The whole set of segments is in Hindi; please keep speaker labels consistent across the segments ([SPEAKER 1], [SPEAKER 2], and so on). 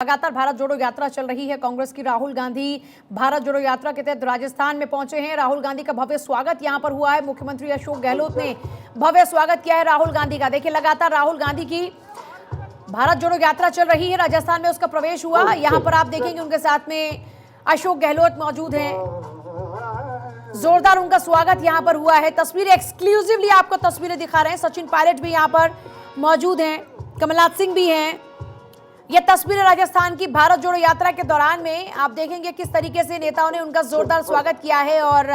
[SPEAKER 1] लगातार भारत जोड़ो यात्रा चल रही है। कांग्रेस की राहुल गांधी भारत जोड़ो यात्रा के तहत राजस्थान में पहुंचे हैं। राहुल गांधी का भव्य स्वागत यहां पर हुआ है। मुख्यमंत्री अशोक गहलोत ने भव्य स्वागत किया है राहुल गांधी का। देखिए, लगातार राहुल गांधी की भारत जोड़ो यात्रा चल रही है। राजस्थान में उसका प्रवेश हुआ। यहां पर आप देखेंगे उनके साथ में अशोक गहलोत मौजूद हैं। जोरदार उनका स्वागत यहां पर हुआ है। तस्वीरें एक्सक्लूसिवली आपको तस्वीरें दिखा रहे हैं। सचिन पायलट भी यहां पर मौजूद हैं, कमलनाथ सिंह भी हैं। ये तस्वीरें राजस्थान की भारत जोड़ो यात्रा के दौरान में आप देखेंगे किस तरीके से नेताओं ने उनका जोरदार स्वागत किया है। और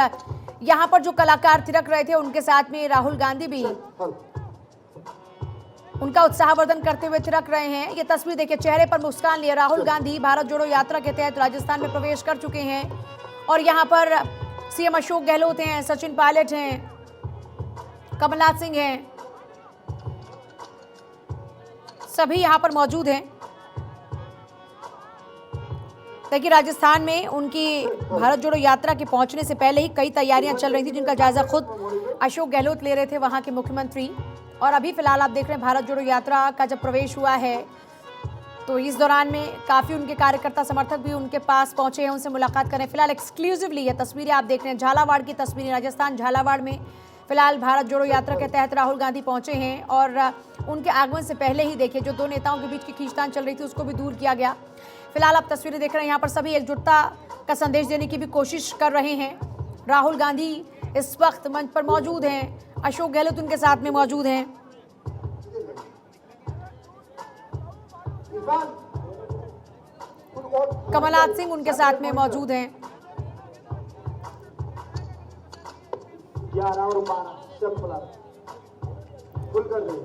[SPEAKER 1] यहां पर जो कलाकार थिरक रहे थे उनके साथ में राहुल गांधी भी उनका उत्साहवर्धन करते हुए थिरक रहे हैं। ये तस्वीर देखिए, चेहरे पर मुस्कान लिए राहुल गांधी भारत जोड़ो यात्रा के तहत राजस्थान में प्रवेश कर चुके हैं। और यहाँ पर सीएम अशोक गहलोत हैं, सचिन पायलट हैं, कमलनाथ सिंह हैं, सभी यहाँ पर मौजूद हैं। देखिए, राजस्थान में उनकी भारत जोड़ो यात्रा के पहुंचने से पहले ही कई तैयारियां चल रही थी, जिनका जायजा खुद अशोक गहलोत ले रहे थे, वहां के मुख्यमंत्री। और अभी फिलहाल आप देख रहे हैं भारत जोड़ो यात्रा का जब प्रवेश हुआ है तो इस दौरान में काफी उनके कार्यकर्ता समर्थक भी उनके पास पहुंचे हैं, उनसे मुलाकात करें। फिलहाल एक्सक्लूसिवली ये तस्वीरें आप देख रहे हैं, झालावाड़ की तस्वीरें। राजस्थान झालावाड़ में फिलहाल भारत जोड़ो यात्रा के तहत राहुल गांधी पहुंचे हैं। और उनके आगमन से पहले ही देखिए, जो दो नेताओं के बीच की खींचतान चल रही थी उसको भी दूर किया गया। फिलहाल आप तस्वीरें देख रहे हैं, यहाँ पर सभी एकजुटता का संदेश देने की भी कोशिश कर रहे हैं। राहुल गांधी इस वक्त मंच पर मौजूद हैं, अशोक गहलोत उनके साथ में मौजूद हैं। कमलनाथ सिंह उनके साथ में मौजूद हैं।
[SPEAKER 2] 11 और 12 फुल कर दे।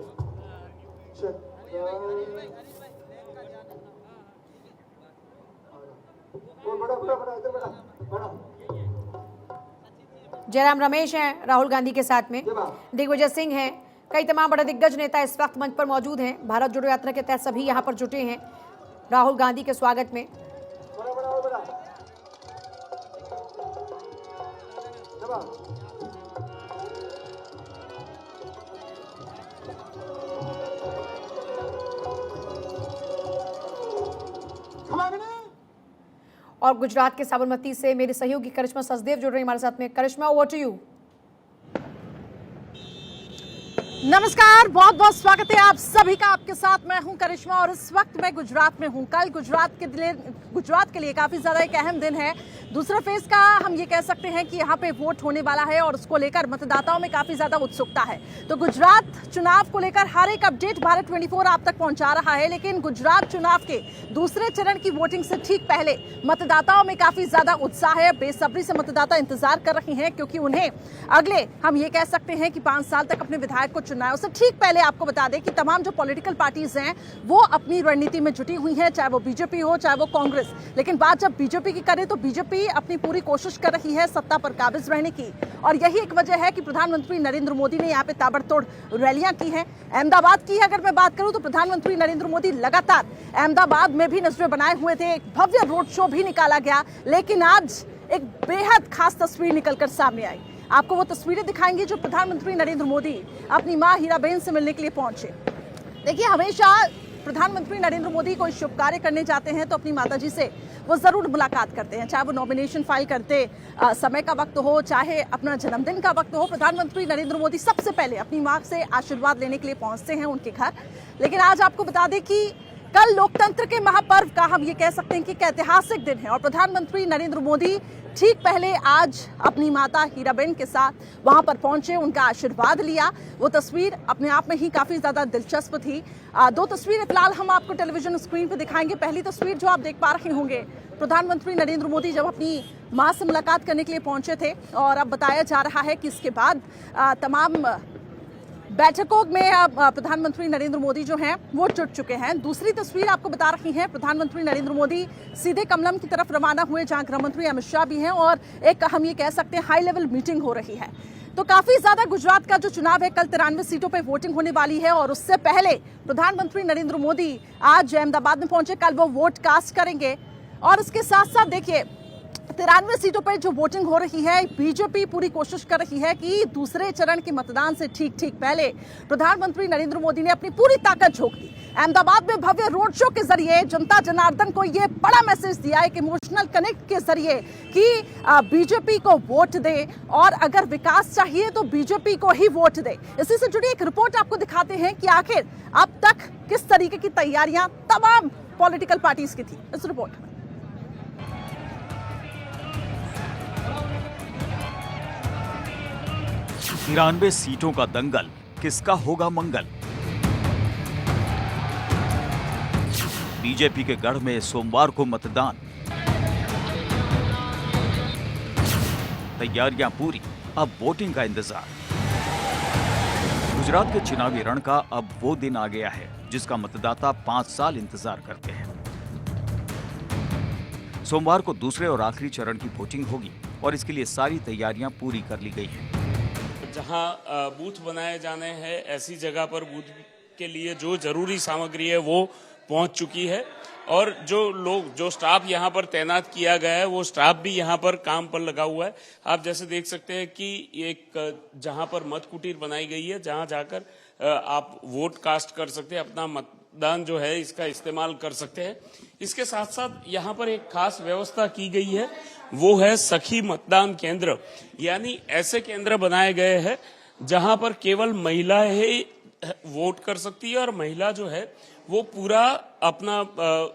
[SPEAKER 1] जयराम रमेश हैं राहुल गांधी के साथ में, दिग्विजय सिंह हैं, कई तमाम बड़े दिग्गज नेता इस वक्त मंच पर मौजूद हैं। भारत जोड़ो यात्रा के तहत सभी यहां पर जुटे हैं राहुल गांधी के स्वागत में। और गुजरात के साबरमती से मेरे सहयोगी करिश्मा सचदेव जुड़ रही हमारे साथ में। करिश्मा, ओवर टू यू।
[SPEAKER 3] नमस्कार, बहुत बहुत स्वागत है आप सभी का। आपके साथ मैं हूं करिश्मा और इस वक्त मैं गुजरात में हूं। कल गुजरात के लिए काफी ज्यादा एक अहम दिन है। दूसरा फेज का हम ये कह सकते हैं कि यहाँ पे वोट होने वाला है और उसको लेकर मतदाताओं में काफी ज्यादा उत्सुकता है। तो गुजरात चुनाव को लेकर हर एक अपडेट भारत 24 आप तक पहुंचा रहा है। लेकिन गुजरात चुनाव के दूसरे चरण की वोटिंग से ठीक पहले मतदाताओं में काफी ज्यादा उत्साह है। बेसब्री से मतदाता इंतजार कर रहे हैं, क्योंकि उन्हें अगले हम ये कह सकते हैं कि 5 साल तक अपने विधायक को चुनना है। उससे ठीक पहले आपको बता दें कि तमाम जो पॉलिटिकल पार्टीज हैं वो अपनी रणनीति में जुटी हुई हैं, चाहे वो बीजेपी हो चाहे वो कांग्रेस। लेकिन बात जब बीजेपी की करें तो बीजेपी अपनी पूरी कोशिश कर रही है सत्ता पर काबिज रहने की। और यही एक वजह है कि प्रधानमंत्री नरेंद्र मोदी ने यहाँ पे ताबड़तोड़ रैलियां की हैं। अहमदाबाद की अगर मैं बात करूं तो प्रधानमंत्री नरेंद्र मोदी लगातार अहमदाबाद में भी नजरें बनाए हुए थे। एक भव्य रोड शो भी निकाला गया। लेकिन आज एक बेहद खास तस्वीर निकलकर सामने आई। आपको वो तस्वीरें दिखाएंगे जो प्रधानमंत्री नरेंद्र मोदी अपनी मां हीराबेन से मिलने के लिए पहुंचे। देखिए, हमेशा प्रधानमंत्री नरेंद्र मोदी कोई शुभ कार्य करने जाते हैं तो अपनी माताजी से वो जरूर मुलाकात करते हैं, चाहे वो नॉमिनेशन फाइल करते समय का वक्त हो, चाहे अपना जन्मदिन का वक्त हो। प्रधानमंत्री नरेंद्र मोदी सबसे पहले अपनी मां से आशीर्वाद लेने के लिए पहुंचते हैं उनके घर। लेकिन आज आपको बता दें कि कल लोकतंत्र के महापर्व का हम ये कह सकते हैं कि एक ऐतिहासिक दिन है और प्रधानमंत्री नरेंद्र मोदी ठीक पहले आज अपनी माता हीराबेन के साथ वहां पर पहुंचे, उनका आशीर्वाद लिया। वो तस्वीर अपने आप में ही काफी ज्यादा दिलचस्प थी। 2 तस्वीरें फिलहाल हम आपको टेलीविजन स्क्रीन पे दिखाएंगे। पहली तस्वीर जो आप देख पा रहे होंगे, प्रधानमंत्री नरेंद्र मोदी जब अपनी मां से मुलाकात करने के लिए पहुंचे थे और अब बताया जा रहा है कि इसके बाद तमाम बैठकों में प्रधानमंत्री नरेंद्र मोदी जो हैं वो जुट चुके हैं। दूसरी तस्वीर आपको बता रही हैं, प्रधानमंत्री नरेंद्र मोदी सीधे कमलम की तरफ रवाना हुए, जहां गृह मंत्री अमित शाह भी हैं और एक हम ये कह सकते हैं हाई लेवल मीटिंग हो रही है। तो काफी ज्यादा गुजरात का जो चुनाव है, कल 93 सीटों पे वोटिंग होने वाली है और उससे पहले प्रधानमंत्री नरेंद्र मोदी आज अहमदाबाद में पहुंचे। कल वो वोट कास्ट करेंगे और इसके साथ साथ देखिए 93 सीटों पर जो वोटिंग हो रही है, बीजेपी पूरी कोशिश कर रही है कि दूसरे चरण के मतदान से ठीक पहले प्रधानमंत्री नरेंद्र मोदी ने अपनी पूरी ताकत झोंक दी। अहमदाबाद में भव्य रोड शो के जरिए जनता जनार्दन को यह बड़ा मैसेज दिया है कि इमोशनल कनेक्ट के जरिए कि बीजेपी को वोट दे और अगर विकास चाहिए तो बीजेपी को ही वोट दे। इसी से जुड़ी एक रिपोर्ट आपको दिखाते हैं कि आखिर अब तक किस तरीके की तैयारियां तमाम पॉलिटिकल पार्टीज की थी। इस रिपोर्ट में
[SPEAKER 4] 93 सीटों का दंगल, किसका होगा मंगल। बीजेपी के गढ़ में सोमवार को मतदान, तैयारियां पूरी, अब वोटिंग का इंतजार। गुजरात के चुनावी रण का अब वो दिन आ गया है जिसका मतदाता 5 साल इंतजार करते हैं। सोमवार को दूसरे और आखिरी चरण की वोटिंग होगी और इसके लिए सारी तैयारियां पूरी कर ली गई हैं।
[SPEAKER 5] जहां बूथ बनाए जाने हैं, ऐसी जगह पर बूथ के लिए जो जरूरी सामग्री है वो पहुंच चुकी है और जो स्टाफ यहां पर तैनात किया गया है वो स्टाफ भी यहां पर काम पर लगा हुआ है। आप जैसे देख सकते हैं कि एक जहां पर मत कुटीर बनाई गई है, जहां जाकर आप वोट कास्ट कर सकते हैं, अपना मतदान जो है इसका इस्तेमाल कर सकते हैं। इसके साथ साथ यहाँ पर एक खास व्यवस्था की गई है, वो है सखी मतदान केंद्र, यानी ऐसे केंद्र बनाए गए हैं जहां पर केवल महिलाएं ही वोट कर सकती है और महिला जो है वो पूरा अपना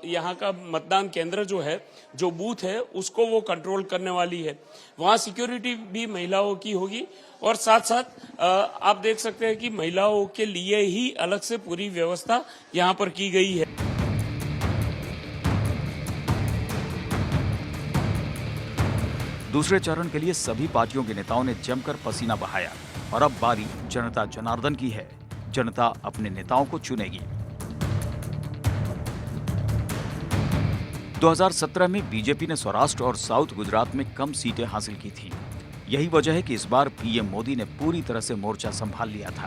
[SPEAKER 5] यहाँ का मतदान केंद्र जो है, जो बूथ है, उसको वो कंट्रोल करने वाली है। वहाँ सिक्योरिटी भी महिलाओं की होगी और साथ साथ आप देख सकते हैं कि महिलाओं के लिए ही अलग से पूरी व्यवस्था यहाँ पर की गई है।
[SPEAKER 4] दूसरे चरण के लिए सभी पार्टियों के नेताओं ने जमकर पसीना बहाया और अब बारी जनता जनार्दन की है। जनता अपने नेताओं को चुनेगी। 2017 में बीजेपी ने सौराष्ट्र और साउथ गुजरात में कम सीटें हासिल की थी। यही वजह है कि इस बार पीएम मोदी ने पूरी तरह से मोर्चा संभाल लिया था।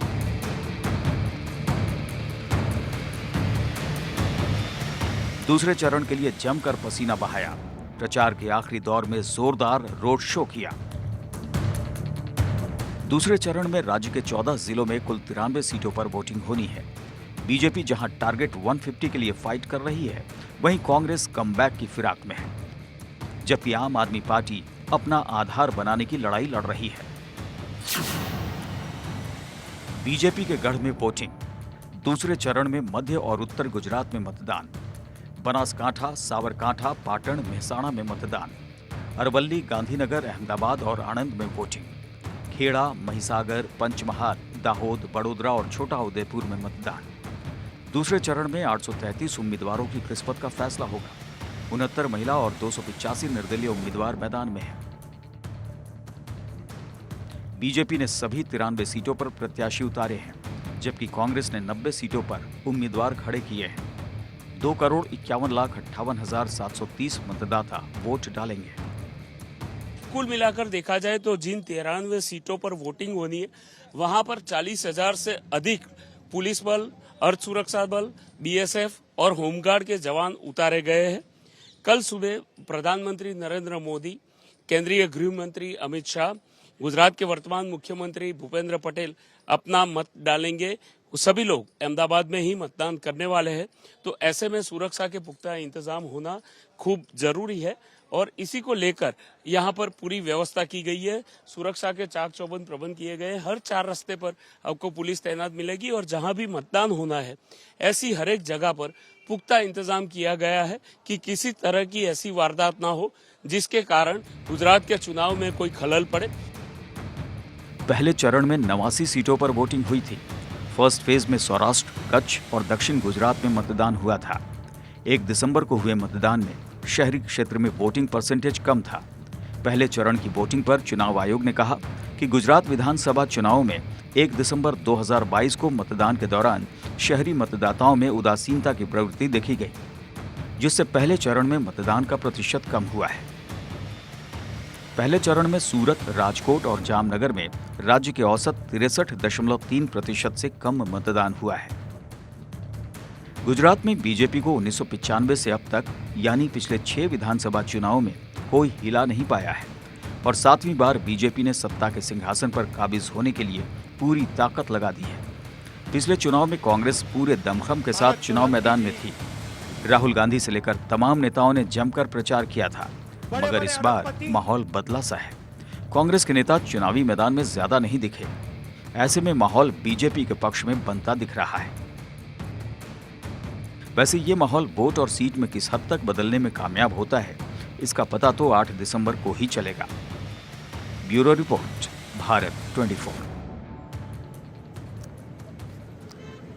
[SPEAKER 4] दूसरे चरण के लिए जमकर पसीना बहाया। प्रचार के आखिरी दौर में जोरदार रोड शो किया। दूसरे चरण में राज्य के 14 जिलों में कुल 93 सीटों पर वोटिंग होनी है। बीजेपी जहां टारगेट 150 के लिए फाइट कर रही है, वहीं कांग्रेस कमबैक की फिराक में है, जबकि आम आदमी पार्टी अपना आधार बनाने की लड़ाई लड़ रही है। बीजेपी के गढ़ में वोटिंग। दूसरे चरण में मध्य और उत्तर गुजरात में मतदान। बनासकांठा, साबरकांठा, पाटण, मेहसाणा में मतदान। अरवल्ली, गांधीनगर, अहमदाबाद और आणंद में वोटिंग। खेड़ा, महिसागर, पंचमहाल, दाहोद, बड़ोदरा और छोटा उदयपुर में मतदान। दूसरे चरण में 833 उम्मीदवारों की किस्मत का फैसला होगा। 69 महिला और 285 निर्दलीय उम्मीदवार मैदान में हैं। बीजेपी ने सभी 93 सीटों पर प्रत्याशी उतारे हैं, जबकि कांग्रेस ने 90 सीटों पर उम्मीदवार खड़े किए हैं। 2,51,58,730 मतदाता वोट डालेंगे।
[SPEAKER 5] कुल मिलाकर देखा जाए तो जिन 93 सीटों पर वोटिंग होनी है, वहां पर 40,000 से अधिक पुलिस बल, अर्ध सुरक्षा बल, बीएसएफ और होमगार्ड के जवान उतारे गए हैं। कल सुबह प्रधानमंत्री नरेंद्र मोदी, केंद्रीय गृह मंत्री अमित शाह, गुजरात के वर्तमान मुख्यमंत्री भूपेंद्र पटेल अपना मत डालेंगे। सभी लोग अहमदाबाद में ही मतदान करने वाले हैं, तो ऐसे में सुरक्षा के पुख्ता इंतजाम होना खूब जरूरी है और इसी को लेकर यहाँ पर पूरी व्यवस्था की गई है। सुरक्षा के चाक चौबंद प्रबंध किए गए। हर 4 रास्ते पर आपको पुलिस तैनात मिलेगी और जहां भी मतदान होना है, ऐसी हर एक जगह पर पुख्ता इंतजाम किया गया है कि किसी तरह की ऐसी वारदात ना हो जिसके कारण गुजरात के चुनाव में कोई खलल पड़े।
[SPEAKER 4] पहले चरण में 89 सीटों पर वोटिंग हुई थी। फर्स्ट फेज में सौराष्ट्र, कच्छ और दक्षिण गुजरात में मतदान हुआ था। 1 दिसंबर को हुए मतदान में शहरी क्षेत्र में वोटिंग परसेंटेज कम था। पहले चरण की वोटिंग पर चुनाव आयोग ने कहा कि गुजरात विधानसभा चुनाव में 1 दिसंबर 2022 को मतदान के दौरान शहरी मतदाताओं में उदासीनता की प्रवृत्ति देखी गई, जिससे पहले चरण में मतदान का प्रतिशत कम हुआ है। पहले चरण में सूरत, राजकोट और जामनगर में राज्य के औसत 63.3% से कम मतदान हुआ है। गुजरात में बीजेपी को 1995 से अब तक यानी पिछले 6 विधानसभा चुनाव में कोई हिला नहीं पाया है और 7वीं बार बीजेपी ने सत्ता के सिंहासन पर काबिज होने के लिए पूरी ताकत लगा दी है। पिछले चुनाव में कांग्रेस पूरे दमखम के साथ चुनाव मैदान में थी। राहुल गांधी से लेकर तमाम नेताओं ने जमकर प्रचार किया था, मगर इस बार माहौल बदला सा है। कांग्रेस के नेता चुनावी मैदान में ज्यादा नहीं दिखे। ऐसे में माहौल बीजेपी के पक्ष में बनता दिख रहा है। वैसे ये माहौल वोट और सीट में किस हद तक बदलने में कामयाब होता है, इसका पता तो 8 दिसंबर को ही चलेगा। Bureau report, Bharat 24।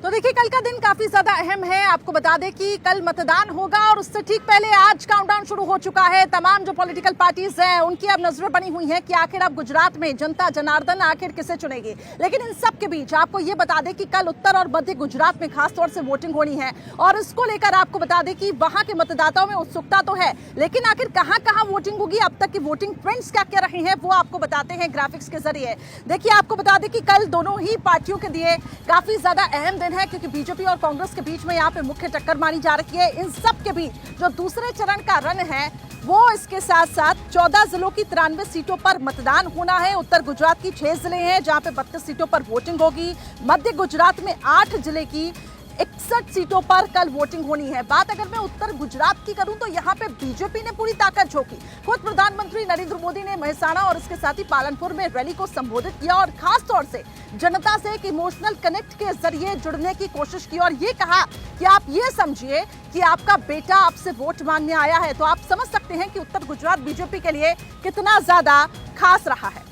[SPEAKER 3] तो देखिए, कल का दिन काफी ज्यादा अहम है। आपको बता दें कि कल मतदान होगा और उससे ठीक पहले आज काउंटडाउन शुरू हो चुका है। तमाम जो पॉलिटिकल पार्टीज हैं उनकी अब नजरें बनी हुई हैं कि आखिर अब गुजरात में जनता जनार्दन आखिर किसे चुनेगी। लेकिन इन सब के बीच आपको ये बता दें कि कल उत्तर और मध्य गुजरात में खासतौर से वोटिंग होनी है और इसको लेकर आपको बता दें कि वहां के मतदाताओं में उत्सुकता तो है, लेकिन आखिर कहां कहां वोटिंग होगी, अब तक की वोटिंग ट्रेंड्स क्या क्या रहे हैं, वो आपको बताते हैं ग्राफिक्स के जरिए। देखिए, आपको बता दें कि कल दोनों ही पार्टियों के लिए काफी ज्यादा अहम दिन है, क्योंकि बीजेपी और कांग्रेस के बीच में यहाँ पे मुख्य टक्कर मानी जा रही है। इन सब के बीच जो दूसरे चरण का रन है वो इसके साथ साथ 14 जिलों की 93 सीटों पर मतदान होना है। उत्तर गुजरात की 6 जिले हैं जहां पे 32 सीटों पर वोटिंग होगी। मध्य गुजरात में 8 जिले की 61 सीटों पर कल वोटिंग होनी है। बात अगर मैं उत्तर गुजरात की करूं तो यहाँ पे बीजेपी ने पूरी ताकत झोंकी। खुद प्रधानमंत्री नरेंद्र मोदी ने मेहसाणा और इसके साथ ही पालनपुर में रैली को संबोधित किया और खास तौर से जनता से एक इमोशनल कनेक्ट के जरिए जुड़ने की कोशिश की और ये कहा कि आप ये समझिए कि आपका बेटा आपसे वोट मांगने आया है। तो आप समझ सकते हैं कि उत्तर गुजरात बीजेपी के लिए कितना ज्यादा खास रहा है।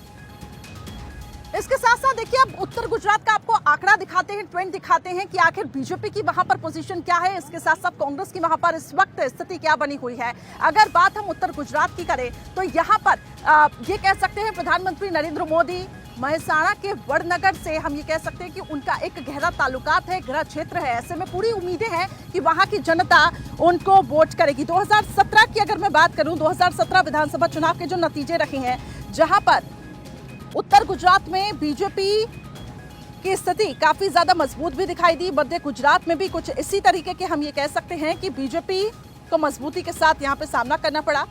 [SPEAKER 3] इसके साथ साथ देखिए, अब उत्तर गुजरात का आपको आंकड़ा दिखाते हैं, ट्रेंड दिखाते हैं कि आखिर बीजेपी की वहां पर पोजीशन क्या है। इसके साथ साथ कांग्रेस की वहां पर इस वक्त स्थिति क्या बनी हुई है। अगर बात हम उत्तर गुजरात की करें तो यहां पर ये कह सकते हैं प्रधानमंत्री नरेंद्र मोदी मेहसाणा के वडनगर से हम ये कह सकते हैं कि उनका एक गहरा ताल्लुकात है, गृह क्षेत्र है। ऐसे में पूरी उम्मीदें हैं कि वहां की जनता उनको वोट करेगी। 2017 की अगर मैं बात करूं, 2017 विधानसभा चुनाव के जो नतीजे रहे हैं, जहां पर उत्तर गुजरात में बीजेपी की स्थिति काफी ज्यादा मजबूत भी दिखाई दी। मध्य गुजरात में भी कुछ इसी तरीके के हम ये कह सकते हैं कि बीजेपी को मजबूती के साथ यहां पे सामना करना पड़ा।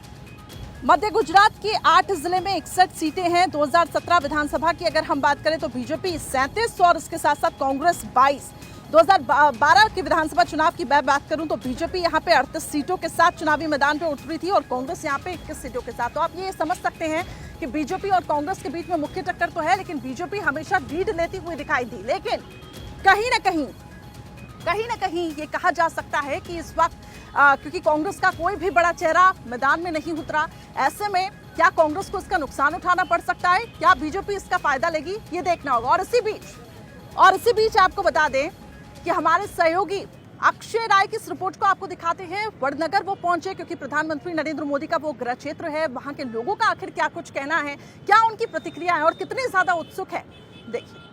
[SPEAKER 3] मध्य गुजरात के 8 जिले में 61 सीटें हैं। 2017 विधानसभा की अगर हम बात करें तो बीजेपी 37 और इसके साथ साथ कांग्रेस 22। 2012 के विधानसभा चुनाव की मैं बात करूं तो बीजेपी यहां पे 38 सीटों के साथ चुनावी मैदान पे उतरी थी और कांग्रेस यहां पे 21 सीटों के साथ। तो आप ये समझ सकते हैं कि बीजेपी और कांग्रेस के बीच में मुख्य टक्कर तो है, लेकिन बीजेपी हमेशा लीड लेती हुई दिखाई दी। लेकिन कहीं ना कहीं ये कहा जा सकता है कि इस वक्त क्योंकि कांग्रेस का कोई भी बड़ा चेहरा मैदान में नहीं उतरा, ऐसे में क्या कांग्रेस को इसका नुकसान उठाना पड़ सकता है, क्या बीजेपी इसका फायदा लेगी, ये देखना होगा। और इसी बीच आपको बता दें कि हमारे सहयोगी अक्षय राय की इस रिपोर्ट को आपको दिखाते हैं। वडनगर वो पहुंचे क्योंकि प्रधानमंत्री नरेंद्र मोदी का वो गृह क्षेत्र है। वहां के लोगों का आखिर क्या कुछ कहना है, क्या उनकी प्रतिक्रिया है और कितने ज्यादा उत्सुक है, देखिए।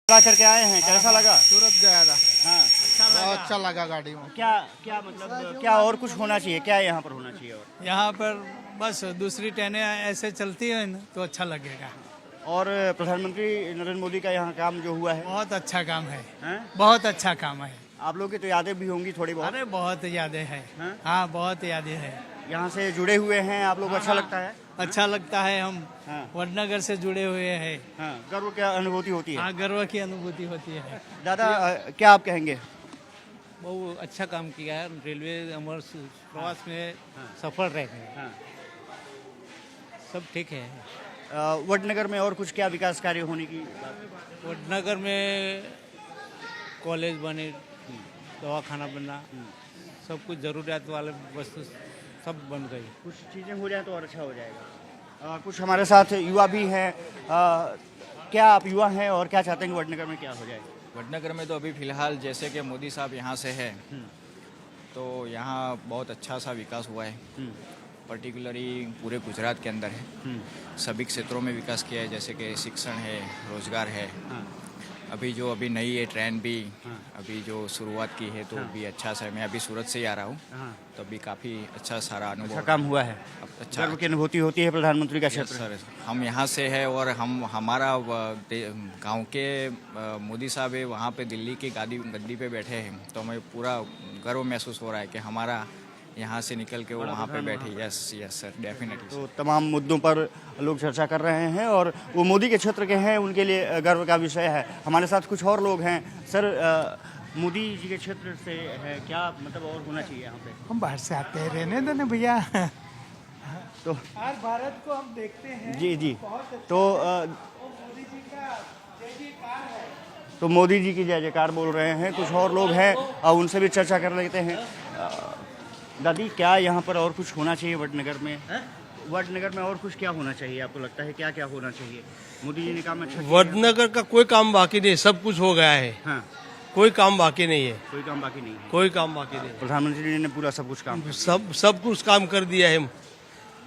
[SPEAKER 6] करके आए हैं, कैसा लगा?
[SPEAKER 7] सूरत गया था।
[SPEAKER 6] हाँ,
[SPEAKER 7] बहुत अच्छा लगा गाड़ी में।
[SPEAKER 6] क्या मतलब क्या और कुछ होना चाहिए, क्या यहाँ पर होना चाहिए? और
[SPEAKER 7] यहाँ पर बस दूसरी ट्रेनें ऐसे चलती हैं ना तो अच्छा लगेगा।
[SPEAKER 6] और प्रधानमंत्री नरेंद्र मोदी का यहाँ काम जो हुआ है,
[SPEAKER 7] बहुत अच्छा काम है,
[SPEAKER 6] हैं?
[SPEAKER 7] बहुत अच्छा काम है।
[SPEAKER 6] आप लोगों की तो यादें भी होंगी थोड़ी बहुत।
[SPEAKER 7] अरे बहुत यादें हैं,
[SPEAKER 6] हैं?
[SPEAKER 7] हाँ बहुत यादें हैं।
[SPEAKER 6] यहाँ से जुड़े हुए हैं आप लोग, अच्छा लगता है?
[SPEAKER 7] अच्छा लगता है, हम
[SPEAKER 6] हाँ।
[SPEAKER 7] वडनगर से जुड़े हुए हैं।
[SPEAKER 6] हाँ, गर्व क्या अनुभूति होती है?
[SPEAKER 7] हाँ, गर्व की अनुभूति होती है।
[SPEAKER 6] दादा क्या आप कहेंगे?
[SPEAKER 8] बहुत अच्छा काम किया है। रेलवे अमर प्रवास में सफल रहे हैं,
[SPEAKER 6] हाँ।
[SPEAKER 8] सब ठीक है।
[SPEAKER 6] वडनगर में और कुछ क्या विकास कार्य होने की?
[SPEAKER 8] वडनगर में कॉलेज बने, दवाखाना बना, सब कुछ जरूरियात वाले वस्तु सब बन गई।
[SPEAKER 6] कुछ चीज़ें हो जाए तो और अच्छा हो जाएगा। कुछ हमारे साथ युवा भी हैं। क्या आप युवा हैं और क्या चाहते हैं कि वडनगर में क्या हो जाए?
[SPEAKER 9] वडनगर में तो अभी फ़िलहाल जैसे कि मोदी साहब यहाँ से हैं तो यहाँ बहुत अच्छा सा विकास हुआ है, पर्टिकुलरली पूरे गुजरात के अंदर है। सभी क्षेत्रों में विकास किया है, जैसे कि शिक्षण है, रोजगार है, अभी नई ये ट्रेन भी अभी जो शुरुआत की है तो भी अच्छा सा, मैं अभी सूरत से ही आ रहा हूँ तो अभी काफ़ी अच्छा सारा अनुभव,
[SPEAKER 6] अच्छा काम हुआ है,
[SPEAKER 9] अच्छा
[SPEAKER 6] गर्व की अनुभूति होती है प्रधानमंत्री का क्षेत्र।
[SPEAKER 9] सर हम यहाँ से है और हमारा गांव के मोदी साहब है वहाँ पे दिल्ली की गद्दी पे बैठे हैं तो हमें पूरा गर्व महसूस हो रहा है कि हमारा यहाँ से निकल के वो वहाँ पे बैठे। Yes sir, definitely.
[SPEAKER 6] तो तमाम मुद्दों पर लोग चर्चा कर रहे हैं और वो मोदी के क्षेत्र के हैं, उनके लिए गर्व का विषय है। हमारे साथ कुछ और लोग हैं। सर, मोदी जी के क्षेत्र से है, क्या मतलब और होना चाहिए यहाँ पे?
[SPEAKER 7] हम बाहर से आते हैं, रहने दो ना भैया।
[SPEAKER 6] तो
[SPEAKER 7] आज भारत को हम देखते हैं।
[SPEAKER 6] जी तो
[SPEAKER 7] मोदी जी का जय जयकार है।
[SPEAKER 6] तो मोदी जी की जय जयकार बोल रहे हैं। कुछ और लोग हैं और उनसे भी चर्चा कर लेते हैं। दादी, क्या यहाँ पर और कुछ होना चाहिए वडनगर में? वडनगर में और कुछ क्या होना चाहिए आपको लगता है? क्या क्या होना चाहिए? मोदी जी ने काम अच्छा किया?
[SPEAKER 10] वडनगर का कोई काम बाकी नहीं, सब कुछ हो गया है।
[SPEAKER 6] हाँ,
[SPEAKER 10] कोई काम बाकी नहीं है,
[SPEAKER 6] कोई काम बाकी नहीं है।
[SPEAKER 10] कोई काम बाकी नहीं।
[SPEAKER 6] प्रधानमंत्री जी ने पूरा सब कुछ काम
[SPEAKER 10] सब कुछ काम कर दिया है।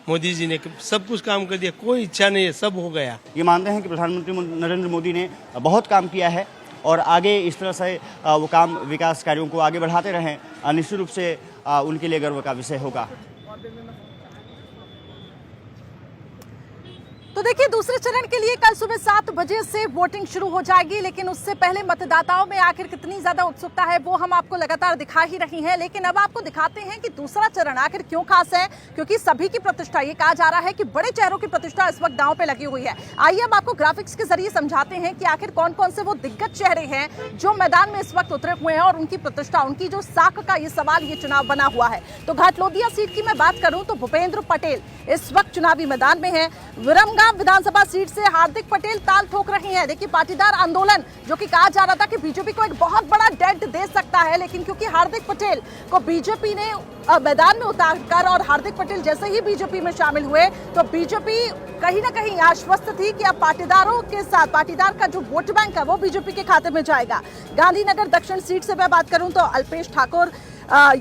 [SPEAKER 10] मोदी जी ने सब कुछ काम कर दिया, कोई इच्छा नहीं है, सब हो गया।
[SPEAKER 6] ये मानते हैं कि प्रधानमंत्री नरेंद्र मोदी ने बहुत काम किया है और आगे इस तरह से वो काम, विकास कार्यों को आगे बढ़ाते रहें। निश्चित रूप से उनके लिए गर्व का विषय होगा।
[SPEAKER 3] तो देखिए, दूसरे चरण के लिए कल सुबह 7 बजे से वोटिंग शुरू हो जाएगी, लेकिन उससे पहले मतदाताओं में आखिर कितनी ज्यादा उत्सुकता है वो हम आपको लगातार दिखा ही रही हैं। लेकिन अब आपको दिखाते हैं कि दूसरा चरण आखिर क्यों खास है, क्योंकि सभी की प्रतिष्ठा, ये कहा जा रहा है कि बड़े चेहरों की प्रतिष्ठा इस वक्त दांव पे लगी हुई है। आइए अब आपको ग्राफिक्स के जरिए समझाते हैं कि आखिर कौन कौन से वो दिग्गज चेहरे हैं जो मैदान में इस वक्त उतरे हुए हैं और उनकी प्रतिष्ठा, उनकी जो साख का ये सवाल, ये चुनाव बना हुआ है। तो घाटलोदिया सीट की मैं बात करूं तो भूपेंद्र पटेल इस वक्त चुनावी मैदान में है। विरमगाम विधानसभा सीट से हार्दिक पटेल ताल ठोक रही हैं। देखिए, पाटीदार आंदोलन जो कि कहा जा रहा था कि बीजेपी को एक बहुत बड़ा डेंट दे सकता है, लेकिन क्योंकि हार्दिक पटेल को बीजेपी ने मैदान में उतारकर और हार्दिक पटेल जैसे ही बीजेपी में शामिल हुए तो बीजेपी कहीं ना कहीं आश्वस्त थी कि अब पाटीदारों के साथ, पाटीदार का जो वोट बैंक है वो बीजेपी के खाते में जाएगा। गांधीनगर दक्षिण सीट से मैं बात करूं तो अल्पेश ठाकुर,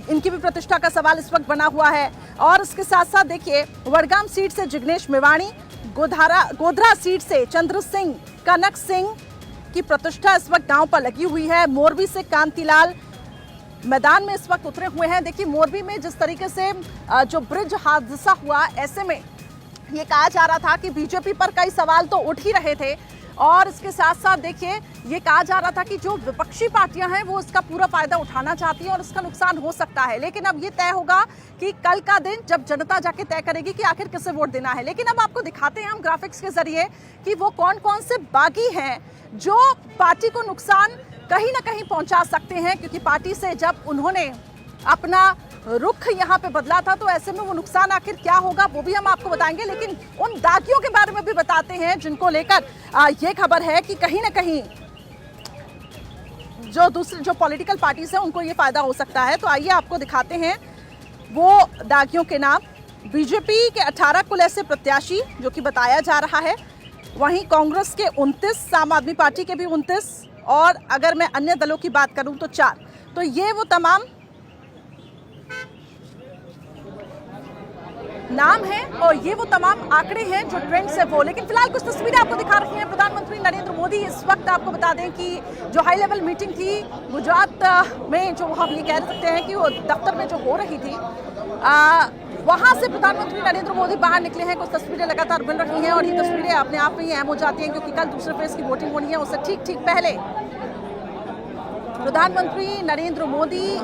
[SPEAKER 3] इनकी भी प्रतिष्ठा का सवाल इस वक्त बना हुआ है। और इसके साथ साथ देखिए, वडगाम सीट से जिग्नेश मेवाणी, गोधरा सीट से चंद्र सिंह कनक सिंह की प्रतिष्ठा इस वक्त दांव पर लगी हुई है। मोरबी से कांतिलाल मैदान में इस वक्त उतरे हुए हैं। देखिए, मोरबी में जिस तरीके से जो ब्रिज हादसा हुआ, ऐसे में ये कहा जा रहा था कि बीजेपी पर कई सवाल तो उठ ही रहे थे और इसके साथ साथ देखिए, ये कहा जा रहा था कि जो विपक्षी पार्टियां हैं वो इसका पूरा फायदा उठाना चाहती हैं और इसका नुकसान हो सकता है। लेकिन अब ये तय होगा कि कल का दिन जब जनता जाके तय करेगी कि आखिर किसे वोट देना है। लेकिन अब आपको दिखाते हैं हम ग्राफिक्स के जरिए कि वो कौन कौन से बागी हैं जो पार्टी को नुकसान कहीं ना कहीं पहुंचा सकते हैं, क्योंकि पार्टी से जब उन्होंने अपना रुख यहाँ पे बदला था तो ऐसे में वो नुकसान आखिर क्या होगा वो भी हम आपको बताएंगे। लेकिन उन दागियों के बारे में भी बताते हैं जिनको लेकर ये खबर है कि कहीं ना कहीं जो पॉलिटिकल पार्टीज हैं उनको ये फायदा हो सकता है। तो आइए आपको दिखाते हैं वो दागियों के नाम। बीजेपी के 18 कुल ऐसे प्रत्याशी जो कि बताया जा रहा है, वहीं कांग्रेस के 29, आम आदमी पार्टी के भी 29 और अगर मैं अन्य दलों की बात करूं तो 4। तो ये वो तमाम नाम है और ये वो तमाम आंकड़े हैं जो ट्रेंड से वो। लेकिन फिलहाल कुछ तस्वीरें आपको दिखा रही हैं। प्रधानमंत्री नरेंद्र मोदी इस वक्त, आपको बता दें कि जो हाई लेवल मीटिंग थी गुजरात में, जो हम ये कह सकते हैं कि वो दफ्तर में जो हो रही थी, वहां से प्रधानमंत्री नरेंद्र मोदी बाहर निकले हैं। कुछ तस्वीरें लगातार मिल रही हैं और ये तस्वीरें अपने आप में ही अहम हो जाती हैं क्योंकि कल दूसरे फेज की वोटिंग होनी है। उससे ठीक पहले प्रधानमंत्री Narendra Modi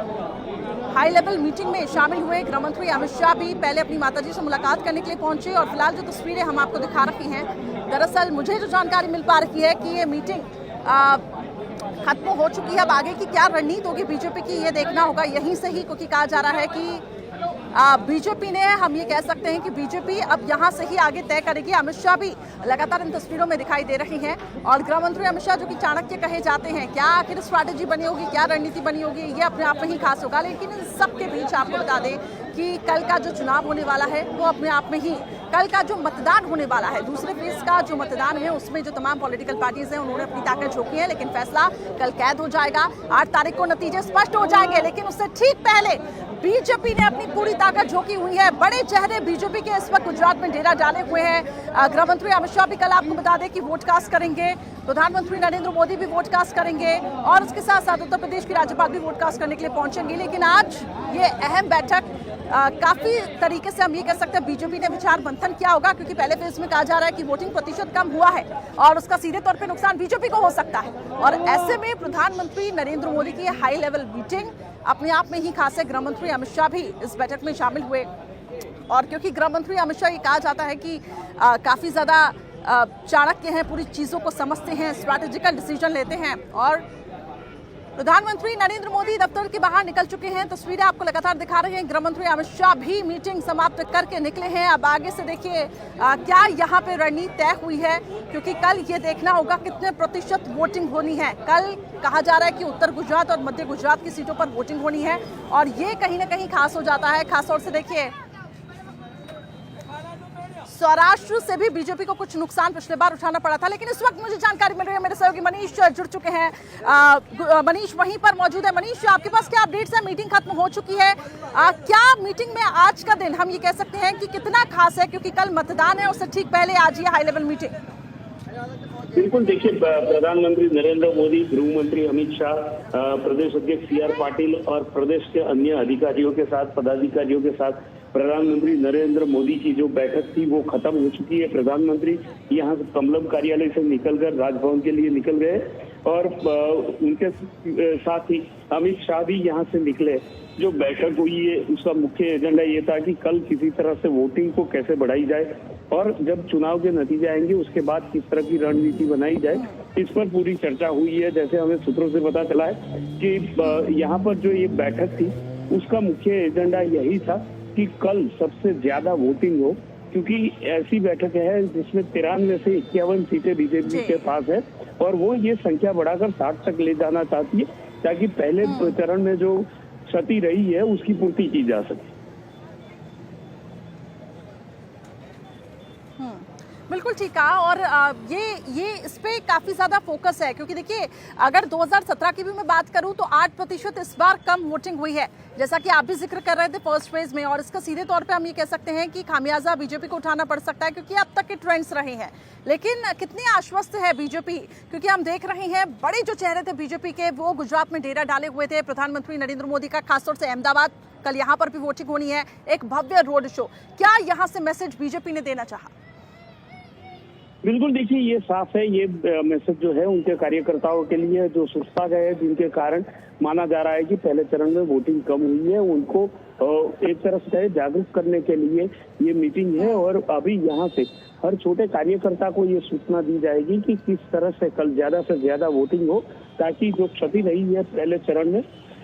[SPEAKER 3] high level meeting में शामिल हुए। गृह मंत्री अमित शाह भी पहले अपनी माताजी से मुलाकात करने के लिए पहुंचे और फिलहाल जो तस्वीरें हम आपको दिखा रही हैं, दरअसल मुझे जो जानकारी मिल पा रही है कि ये मीटिंग खत्म हो चुकी है। अब आगे की क्या रणनीति होगी बीजेपी की, ये देखना होगा यहीं से ही, क्योंकि कहा जा रहा है कि बीजेपी ने, हम ये कह सकते हैं कि बीजेपी अब यहां से ही आगे तय करेगी। अमित शाह भी लगातार इन तस्वीरों में दिखाई दे रही हैं और गृह मंत्री अमित शाह जो कि चाणक्य कहे जाते हैं, क्या आखिर स्ट्रैटेजी बनी होगी, क्या रणनीति बनी होगी, ये अपने आप में ही खास होगा। लेकिन इन सबके बीच आपको बता दें कि कल का जो चुनाव होने वाला है वो अपने आप में ही, कल का जो मतदान होने वाला है, दूसरे फेज का जो मतदान है, उसमें जो तमाम पॉलिटिकल पार्टीज हैं उन्होंने अपनी ताकत झोंकी है। लेकिन फैसला कल कैद हो जाएगा। 8 तारीख को नतीजे स्पष्ट हो जाएंगे। लेकिन उससे ठीक पहले बीजेपी ने अपनी पूरी ताकत झोंकी हुई है। बड़े चेहरे बीजेपी के इस वक्त गुजरात में डेरा डाले हुए हैं। गृह मंत्री अमित शाह भी कल आपको बता दें कि वोट कास्ट करेंगे, प्रधानमंत्री नरेंद्र मोदी भी वोट कास्ट करेंगे और उसके साथ साथ उत्तर प्रदेश की राज्यपाल भी वोट कास्ट करने के लिए पहुंचेंगी। लेकिन आज ये अहम बैठक काफी तरीके से हम ये कह सकते हैं बीजेपी ने विचार मंथन किया होगा, क्योंकि पहले फेज में कहा जा रहा है कि वोटिंग प्रतिशत कम हुआ है और उसका सीधे तौर पे नुकसान बीजेपी को हो सकता है। और ऐसे में प्रधानमंत्री नरेंद्र मोदी की हाई लेवल मीटिंग अपने आप में ही खास है। गृह मंत्री अमित शाह भी इस बैठक में शामिल हुए और क्योंकि गृह मंत्री अमित शाह ये कहा जाता है कि काफी ज्यादा चाणक्य हैं, पूरी चीजों को समझते हैं, स्ट्रैटेजिकल डिसीजन लेते हैं। और प्रधानमंत्री नरेंद्र मोदी दफ्तर के बाहर निकल चुके हैं, तस्वीरें आपको लगातार दिखा रहे हैं। गृह मंत्री अमित शाह भी मीटिंग समाप्त करके निकले हैं। अब आगे से देखिए क्या यहाँ पे रणनीति तय हुई है, क्योंकि कल ये देखना होगा कितने प्रतिशत वोटिंग होनी है। कल कहा जा रहा है कि उत्तर गुजरात और मध्य गुजरात की सीटों पर वोटिंग होनी है और ये कहीं ना कहीं खास हो जाता है। खासतौर से देखिए सौराष्ट्र से भी बीजेपी को कुछ नुकसान पिछले बार उठाना पड़ा था, लेकिन इस वक्त मुझे जानकारी मिल रही है, मेरे सहयोगी मनीष जुड़ चुके हैं। मनीष वहीं पर मौजूद है। मनीष, आपके पास क्या अपडेट्स है? मीटिंग खत्म हो चुकी है, क्या मीटिंग में आज का दिन हम ये कह सकते हैं कि कितना खास है, क्योंकि कल मतदान है, उससे ठीक पहले आज ये हाई लेवल मीटिंग?
[SPEAKER 11] बिल्कुल, देखिए प्रधानमंत्री नरेंद्र मोदी, गृह मंत्री अमित शाह, प्रदेश अध्यक्ष CR पाटिल और प्रदेश के अन्य अधिकारियों के साथ, पदाधिकारियों के साथ प्रधानमंत्री नरेंद्र मोदी की जो बैठक थी वो खत्म हो चुकी है। प्रधानमंत्री यहाँ से कमलम कार्यालय से निकलकर राजभवन के लिए निकल गए और उनके साथ ही अमित शाह भी यहाँ से निकले। जो बैठक हुई है उसका मुख्य एजेंडा ये था कि कल किसी तरह से वोटिंग को कैसे बढ़ाई जाए और जब चुनाव के नतीजे आएंगे उसके बाद किस तरह की रणनीति बनाई जाए, इस पर पूरी चर्चा हुई है। जैसे हमें सूत्रों से पता चला है कि यहाँ पर जो ये बैठक थी उसका मुख्य एजेंडा यही था कि कल सबसे ज्यादा वोटिंग हो, क्योंकि ऐसी बैठक है जिसमें 93 से 51 सीटें बीजेपी के पास है और वो ये संख्या बढ़ाकर 60 तक ले जाना चाहती है, ताकि पहले चरण में जो क्षति रही है उसकी पूर्ति की जा सके।
[SPEAKER 3] बिल्कुल ठीक कहा। और ये इस पे काफी ज्यादा फोकस है, क्योंकि देखिए अगर 2017 की भी मैं बात करूं तो 8% इस बार कम वोटिंग हुई है, जैसा कि आप भी जिक्र कर रहे थे फर्स्ट फेज में। और इसका सीधे तौर पे हम ये कह सकते हैं कि खामियाजा बीजेपी को उठाना पड़ सकता है, क्योंकि अब तक के ट्रेंड्स रहे हैं। लेकिन कितनी आश्वस्त है बीजेपी, क्योंकि हम देख रहे हैं बड़े जो चेहरे थे बीजेपी के वो गुजरात में डेरा डाले हुए थे। प्रधानमंत्री नरेंद्र मोदी का खासतौर से अहमदाबाद, कल यहाँ पर भी वोटिंग होनी है, एक भव्य रोड शो। क्या यहाँ से मैसेज बीजेपी ने देना चाहा?
[SPEAKER 11] बिल्कुल, देखिए ये साफ है, ये मैसेज जो है उनके कार्यकर्ताओं के लिए जो सुस्ता गए, जिनके कारण माना जा रहा है कि पहले चरण में वोटिंग कम हुई है, उनको एक तरफ से जागरूक करने के लिए ये मीटिंग है। और अभी यहाँ से हर छोटे कार्यकर्ता को ये सूचना दी जाएगी कि किस तरह से कल ज्यादा से ज्यादा वोटिंग हो, ताकि जो क्षति रही है पहले चरण में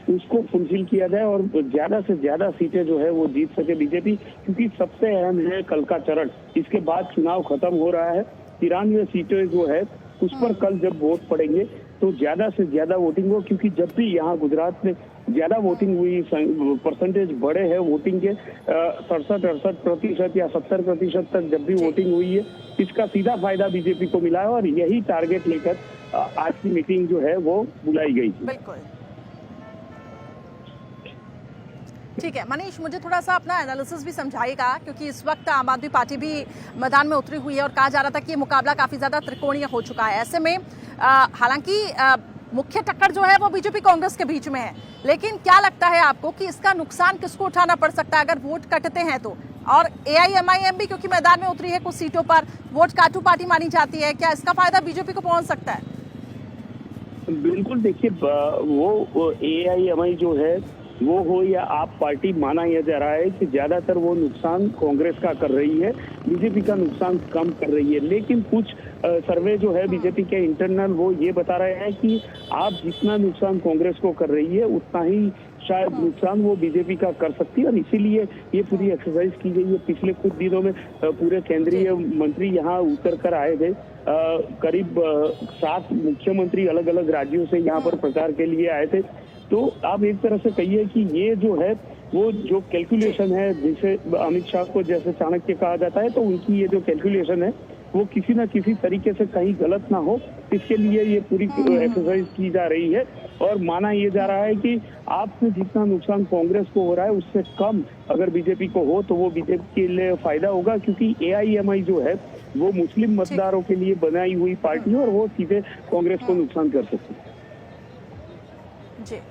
[SPEAKER 11] उसको फुलफिल किया जाए और ज्यादा से ज्यादा सीटें जो है वो जीत सके बीजेपी। क्योंकि सबसे अहम है कल का चरण, इसके बाद चुनाव खत्म हो रहा है। 93 सीटें जो है उस पर कल जब वोट पड़ेंगे तो ज्यादा से ज्यादा वोटिंग हो, क्योंकि जब भी यहाँ गुजरात में ज्यादा वोटिंग हुई, परसेंटेज बढ़े हैं वोटिंग के 67-68% या 70% तक जब भी वोटिंग हुई है, इसका सीधा फायदा बीजेपी को मिला है और यही टारगेट लेकर आज की मीटिंग जो है वो बुलाई गई थी।
[SPEAKER 3] बिल्कुल ठीक है मनीष, मुझे थोड़ा सा अपना एनालिसिस भी समझाइएगा, क्योंकि इस वक्त आम आदमी पार्टी भी मैदान में उतरी हुई है और कहा जा रहा था कि ये मुकाबला काफी ज्यादा त्रिकोणीय हो चुका है। ऐसे में हालांकि मुख्य टक्कर जो है वो बीजेपी कांग्रेस के बीच में है, लेकिन क्या लगता है आपको कि इसका नुकसान किसको उठाना पड़ सकता है अगर वोट कटते हैं तो? और AIMIM भी क्योंकि मैदान में उतरी है कुछ सीटों पर, वोट काटू पार्टी मानी जाती है, क्या इसका फायदा बीजेपी को पहुंच सकता है?
[SPEAKER 11] बिल्कुल, देखिए वो AIMI जो है वो हो या आप पार्टी, माना यह जा रहा है कि ज्यादातर वो नुकसान कांग्रेस का कर रही है, बीजेपी का नुकसान कम कर रही है। लेकिन कुछ सर्वे जो है बीजेपी के इंटरनल वो ये बता रहे हैं कि आप जितना नुकसान कांग्रेस को कर रही है उतना ही शायद नुकसान वो बीजेपी का कर सकती है, और इसीलिए ये पूरी एक्सरसाइज की गई है। पिछले कुछ दिनों में पूरे केंद्रीय मंत्री यहाँ उतर कर आए थे, करीब 7 मुख्यमंत्री अलग अलग राज्यों से यहाँ पर प्रचार के लिए आए थे। तो आप एक तरह से कहिए कि ये जो है वो जो कैलकुलेशन है, जिसे अमित शाह को जैसे चाणक्य कहा जाता है, तो उनकी ये जो कैलकुलेशन है वो किसी न किसी तरीके से कहीं गलत ना हो, इसके लिए ये पूरी एक्सरसाइज की जा रही है। और माना यह जा रहा है कि आपसे जितना नुकसान कांग्रेस को हो रहा है उससे कम अगर बीजेपी को हो तो वो बीजेपी के लिए फायदा होगा, क्योंकि एआईएमआई जो है वो मुस्लिम मतदारों के लिए बनाई हुई पार्टी है और वो सीधे कांग्रेस को नुकसान कर सकती है।
[SPEAKER 3] जी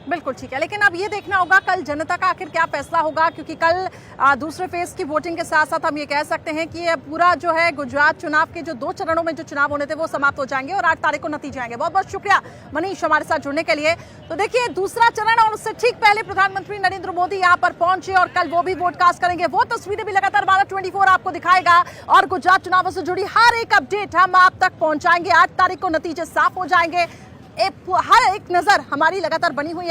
[SPEAKER 3] बिल्कुल ठीक है, लेकिन अब ये देखना होगा कल जनता का आखिर क्या फैसला होगा, क्योंकि कल दूसरे फेज की वोटिंग के साथ साथ हम ये कह सकते हैं कि ये पूरा जो है गुजरात चुनाव के जो 2 चरणों में जो चुनाव होने थे वो समाप्त हो जाएंगे और 8 तारीख को नतीजे आएंगे। बहुत बहुत शुक्रिया मनीष हमारे साथ जुड़ने के लिए। तो देखिए दूसरा चरण और उससे ठीक पहले प्रधानमंत्री नरेंद्र मोदी यहाँ पर पहुंचे और कल वो भी वोट कास्ट करेंगे। वो तस्वीरें भी लगातार भारत24 आपको दिखाएगा और गुजरात चुनावों से जुड़ी हर एक अपडेट हम आप तक पहुंचाएंगे। 8 तारीख को नतीजे साफ हो जाएंगे, हर एक नजर हमारी लगातार बनी हुई है।